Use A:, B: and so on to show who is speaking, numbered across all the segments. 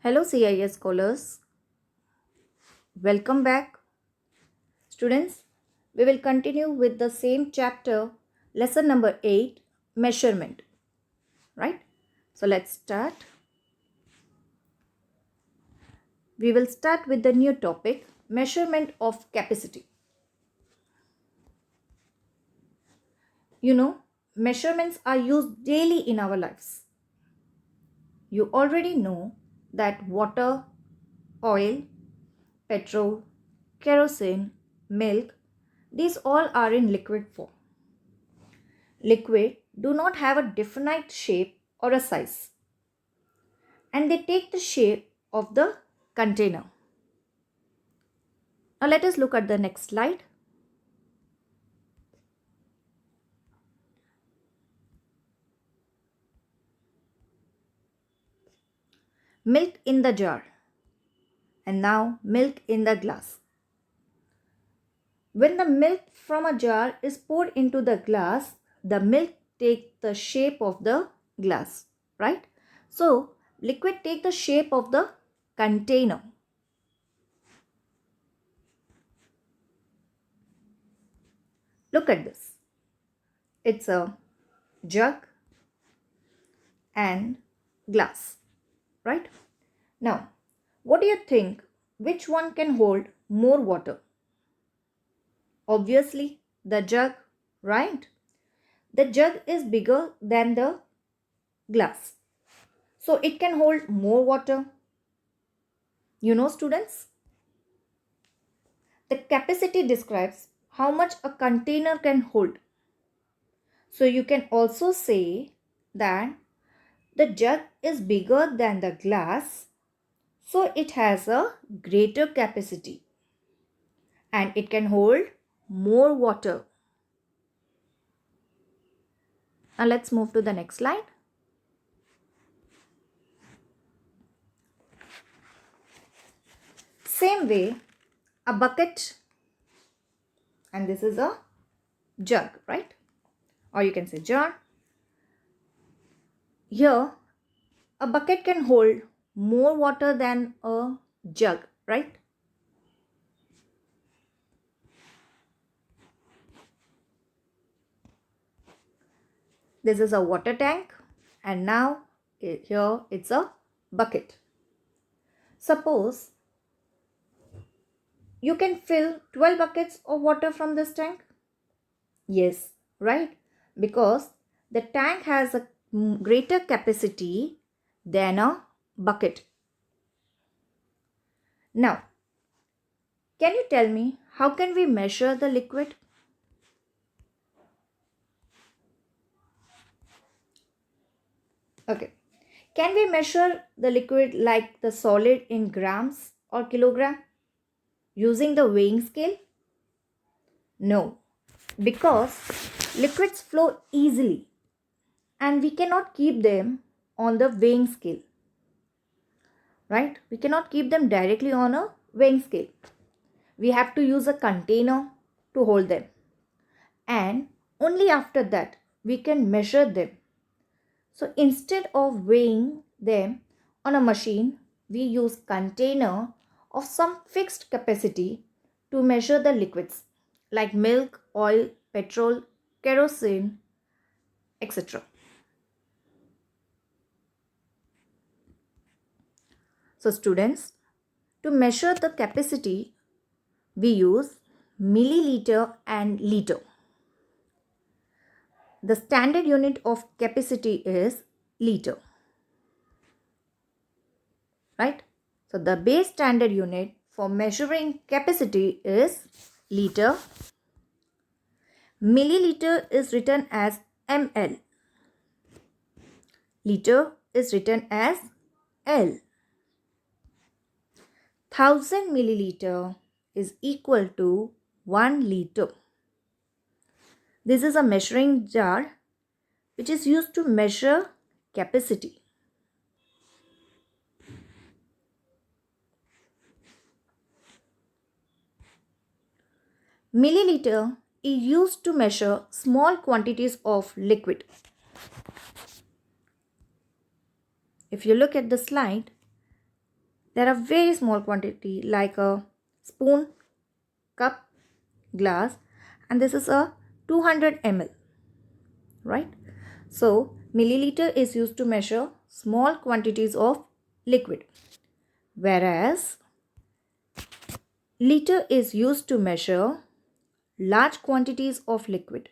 A: Hello CIS scholars, welcome back. Students, we will continue with the same chapter, lesson number 8, measurement, right? So let's start. We will start with the new topic, measurement of capacity. You know, measurements are used daily in our lives. You already know that water, oil, petrol, kerosene, milk, these all are in liquid form. Liquid do not have a definite shape or a size, and they take the shape of the container. Now let us look at the next slide. Milk in the jar, and now milk in the glass. When the milk from a jar is poured into the glass, the milk takes the shape of the glass, right? So liquid take the shape of the container. Look at this. It's a jug and glass, right? Now, what do you think? Which one can hold more water? Obviously, the jug, right? The jug is bigger than the glass, so it can hold more water. You know, students, the capacity describes how much a container can hold. So, you can also say that the jug is bigger than the glass, so it has a greater capacity and it can hold more water. Now let's move to the next slide. Same way, a bucket, and this is a jug, right? Or you can say jar. Here, a bucket can hold more water than a jug, right? This is a water tank, and now here it's a bucket. Suppose you can fill 12 buckets of water from this tank. Yes, right? Because the tank has a greater capacity than a bucket. Now, can you tell me how can we measure the liquid? Okay. Can we measure the liquid like the solid in grams or kilogram using the weighing scale? No, because liquids flow easily and we cannot keep them on the weighing scale, right? We cannot keep them directly on a weighing scale. We have to use a container to hold them, and only after that we can measure them. So instead of weighing them on a machine, we use container of some fixed capacity to measure the liquids like milk, oil, petrol, kerosene, etc. So students, to measure the capacity, we use milliliter and liter. The standard unit of capacity is liter, right? So the base standard unit for measuring capacity is liter. Milliliter is written as ml. Liter is written as L. 1000 milliliter is equal to 1 liter. This is a measuring jar which is used to measure capacity. Milliliter is used to measure small quantities of liquid. If you look at the slide, There are very small quantity like a spoon, cup, glass, and this is a 200 ml, right? So milliliter is used to measure small quantities of liquid, whereas liter is used to measure large quantities of liquid.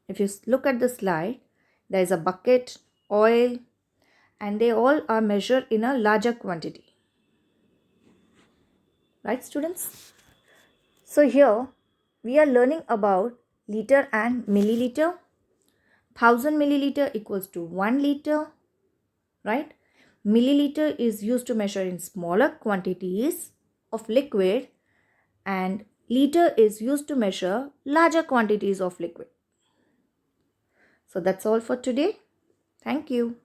A: If you look at the slide, there is a bucket, oil, and they all are measured in a larger quantity. Right, students? So here we are learning about liter and milliliter. 1000 milliliter equals to 1 liter, right? Milliliter is used to measure in smaller quantities of liquid, and liter is used to measure larger quantities of liquid. So that's all for today. Thank you.